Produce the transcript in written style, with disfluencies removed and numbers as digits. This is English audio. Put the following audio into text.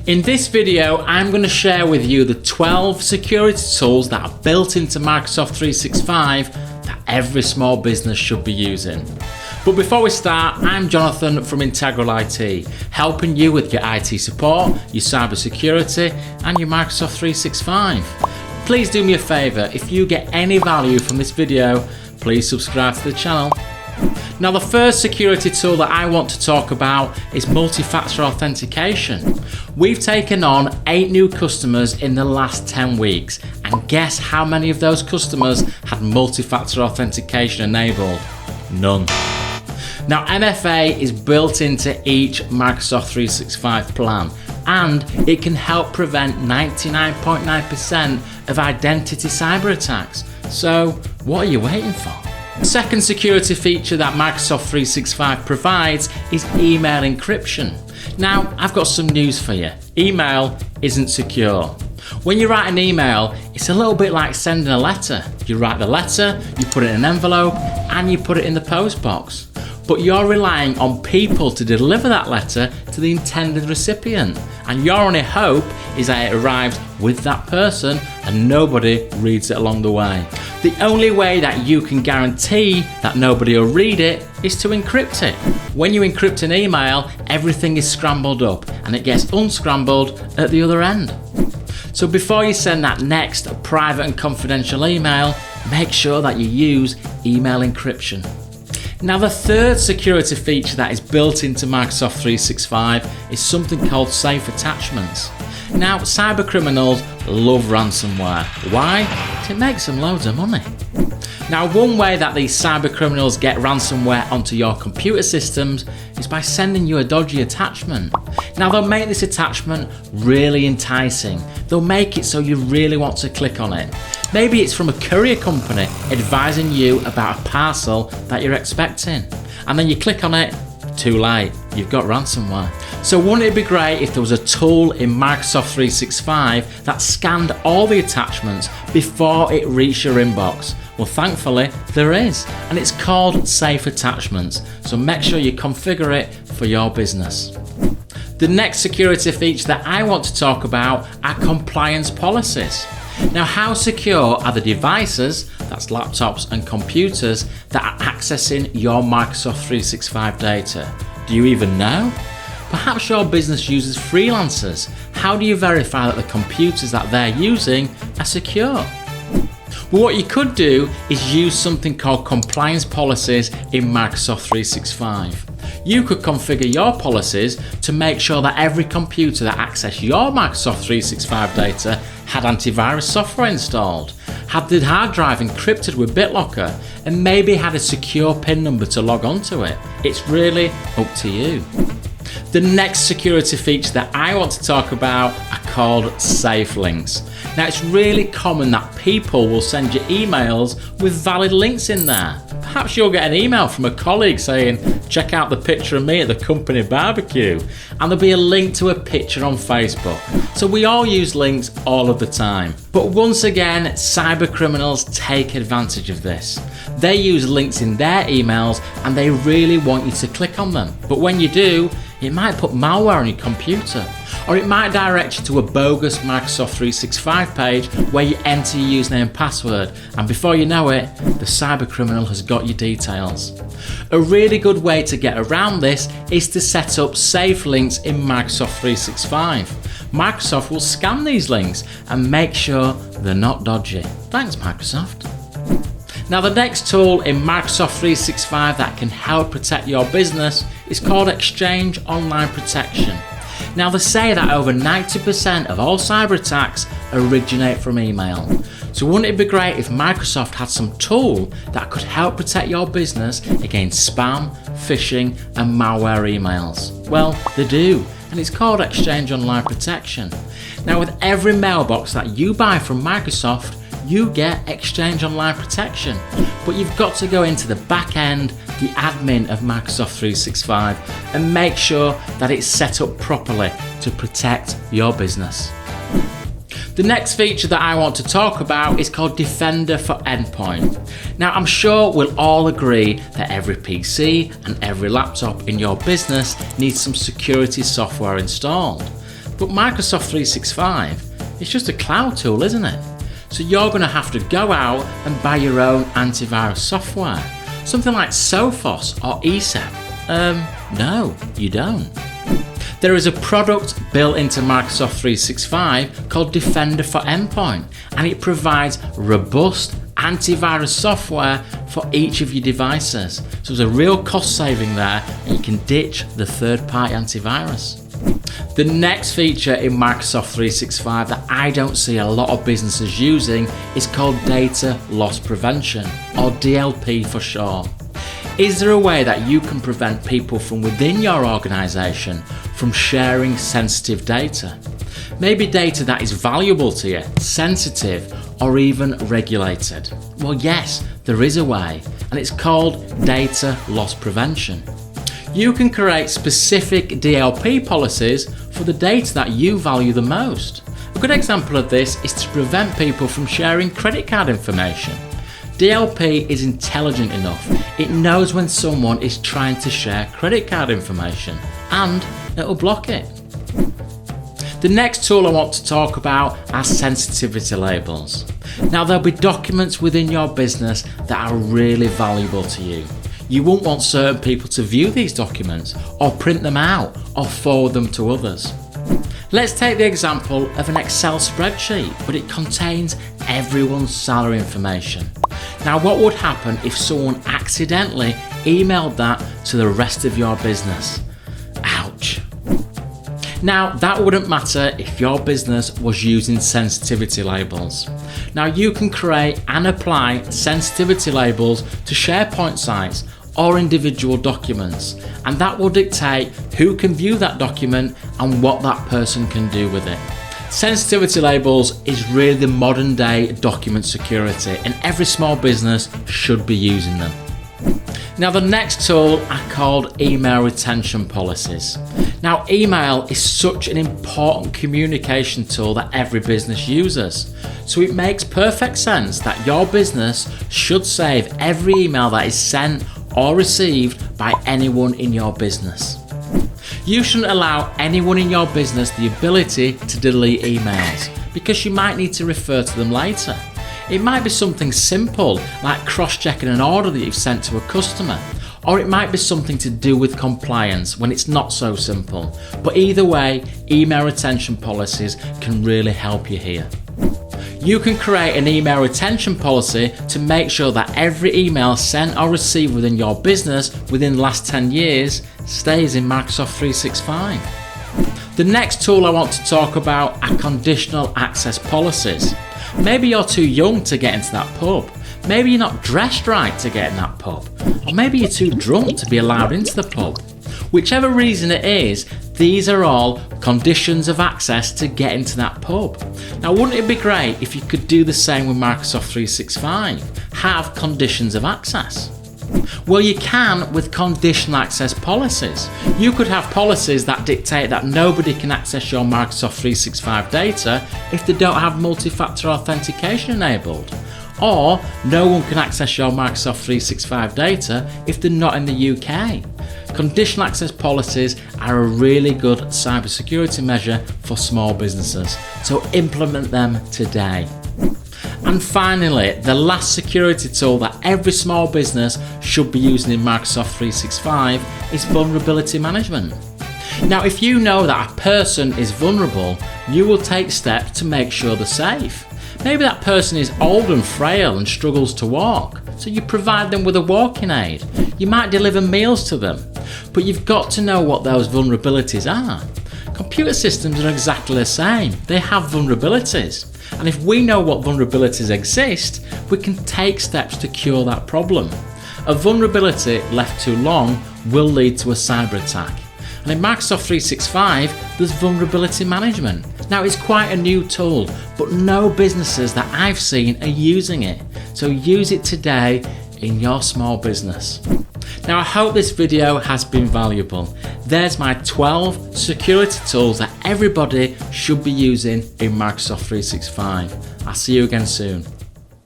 In this video, I'm going to share with you the 12 security tools that are built into Microsoft 365 that every small business should be using. But before we start, I'm Jonathan from Integral IT, helping you with your IT support, your cyber security, and your Microsoft 365. Please do me a favour, if you get any value from this video, please subscribe to the channel. Now, the first security tool that I want to talk about is Multifactor Authentication. We've taken on 8 new customers in the last 10 weeks, and guess how many of those customers had Multifactor Authentication enabled? None. Now, MFA is built into each Microsoft 365 plan, and it can help prevent 99.9% of identity cyber attacks. So what are you waiting for? The second security feature that Microsoft 365 provides is email encryption. Now, I've got some news for you. Email isn't secure. When you write an email, it's a little bit like sending a letter. You write the letter, you put it in an envelope, and you put it in the post box. But you're relying on people to deliver that letter to the intended recipient, and your only hope is that it arrives with that person and nobody reads it along the way. The only way that you can guarantee that nobody will read it is to encrypt it. When you encrypt an email, everything is scrambled up and it gets unscrambled at the other end. So before you send that next private and confidential email, make sure that you use email encryption. Now, the third security feature that is built into Microsoft 365 is something called safe attachments. Now, cyber criminals love ransomware. Why? It makes them loads of money. Now, one way that these cyber criminals get ransomware onto your computer systems is by sending you a dodgy attachment. Now, they'll make this attachment really enticing. They'll make it so you really want to click on it. Maybe it's from a courier company advising you about a parcel that you're expecting. And then you click on it, too late, you've got ransomware. So wouldn't it be great if there was a tool in Microsoft 365 that scanned all the attachments before it reached your inbox? Well, thankfully there is, and it's called Safe Attachments. So make sure you configure it for your business. The next security feature that I want to talk about are compliance policies. Now, how secure are the devices, that's laptops and computers, that are accessing your Microsoft 365 data? Do you even know? Perhaps your business uses freelancers. How do you verify that the computers that they're using are secure? Well, what you could do is use something called compliance policies in Microsoft 365. You could configure your policies to make sure that every computer that accesses your Microsoft 365 data had antivirus software installed, had the hard drive encrypted with BitLocker, and maybe had a secure PIN number to log onto it. It's really up to you. The next security feature that I want to talk about are called safe links. Now, it's really common that people will send you emails with valid links in there. Perhaps you'll get an email from a colleague saying, check out the picture of me at the company barbecue, and there'll be a link to a picture on Facebook. So we all use links all of the time. But once again, cyber criminals take advantage of this. They use links in their emails and they really want you to click on them. But when you do, it might put malware on your computer, or it might direct you to a bogus Microsoft 365 page where you enter your username and password, and before you know it, the cyber criminal has got your details. A really good way to get around this is to set up safe links in Microsoft 365. Microsoft will scan these links and make sure they're not dodgy. Thanks, Microsoft. Now, the next tool in Microsoft 365 that can help protect your business is called Exchange Online Protection. Now, they say that over 90% of all cyber attacks originate from email. So wouldn't it be great if Microsoft had some tool that could help protect your business against spam, phishing, and malware emails? Well, they do, and it's called Exchange Online Protection. Now, with every mailbox that you buy from Microsoft, you get Exchange Online Protection. But you've got to go into the back end, the admin of Microsoft 365, and make sure that it's set up properly to protect your business. The next feature that I want to talk about is called Defender for Endpoint. Now, I'm sure we'll all agree that every PC and every laptop in your business needs some security software installed. But Microsoft 365 is just a cloud tool, isn't it? So you're going to have to go out and buy your own antivirus software. Something like Sophos or ESEP. No, you don't. There is a product built into Microsoft 365 called Defender for Endpoint, and it provides robust antivirus software for each of your devices. So there's a real cost saving there, and you can ditch the third-party antivirus. The next feature in Microsoft 365 that I don't see a lot of businesses using is called Data Loss Prevention, or DLP for short. Is there a way that you can prevent people from within your organisation from sharing sensitive data? Maybe data that is valuable to you, sensitive, or even regulated? Well, yes, there is a way, and it's called Data Loss Prevention. You can create specific DLP policies for the data that you value the most. A good example of this is to prevent people from sharing credit card information. DLP is intelligent enough. It knows when someone is trying to share credit card information, and it'll block it. The next tool I want to talk about are sensitivity labels. Now, there'll be documents within your business that are really valuable to you. You won't want certain people to view these documents, or print them out, or forward them to others. Let's take the example of an Excel spreadsheet, but it contains everyone's salary information. Now, what would happen if someone accidentally emailed that to the rest of your business? Ouch. Now, that wouldn't matter if your business was using sensitivity labels. Now, you can create and apply sensitivity labels to SharePoint sites or individual documents, and that will dictate who can view that document and what that person can do with it. Sensitivity labels is really the modern day document security, and every small business should be using them. Now, the next tool are called email retention policies. Now, email is such an important communication tool that every business uses. So it makes perfect sense that your business should save every email that is sent or received by anyone in your business. You shouldn't allow anyone in your business the ability to delete emails, because you might need to refer to them later. It might be something simple like cross-checking an order that you've sent to a customer, or it might be something to do with compliance when it's not so simple. But either way, email retention policies can really help you here. You can create an email retention policy to make sure that every email sent or received within your business within the last 10 years stays in Microsoft 365. The next tool I want to talk about are conditional access policies. Maybe you're too young to get into that pub. Maybe you're not dressed right to get in that pub. Or maybe you're too drunk to be allowed into the pub. Whichever reason it is, these are all conditions of access to get into that pub. Now, wouldn't it be great if you could do the same with Microsoft 365? Have conditions of access? Well, you can with conditional access policies. You could have policies that dictate that nobody can access your Microsoft 365 data if they don't have multi-factor authentication enabled. Or no one can access your Microsoft 365 data if they're not in the UK. Conditional access policies are a really good cybersecurity measure for small businesses, so implement them today. And finally, the last security tool that every small business should be using in Microsoft 365 is vulnerability management. Now, if you know that a person is vulnerable, you will take steps to make sure they're safe. Maybe that person is old and frail and struggles to walk, so you provide them with a walking aid. You might deliver meals to them, but you've got to know what those vulnerabilities are. Computer systems are exactly the same. They have vulnerabilities. And if we know what vulnerabilities exist, we can take steps to cure that problem. A vulnerability left too long will lead to a cyber attack. And in Microsoft 365, there's vulnerability management. Now, it's quite a new tool, but no businesses that I've seen are using it. So use it today in your small business. Now, I hope this video has been valuable. There's my 12 security tools that everybody should be using in Microsoft 365. I'll see you again soon.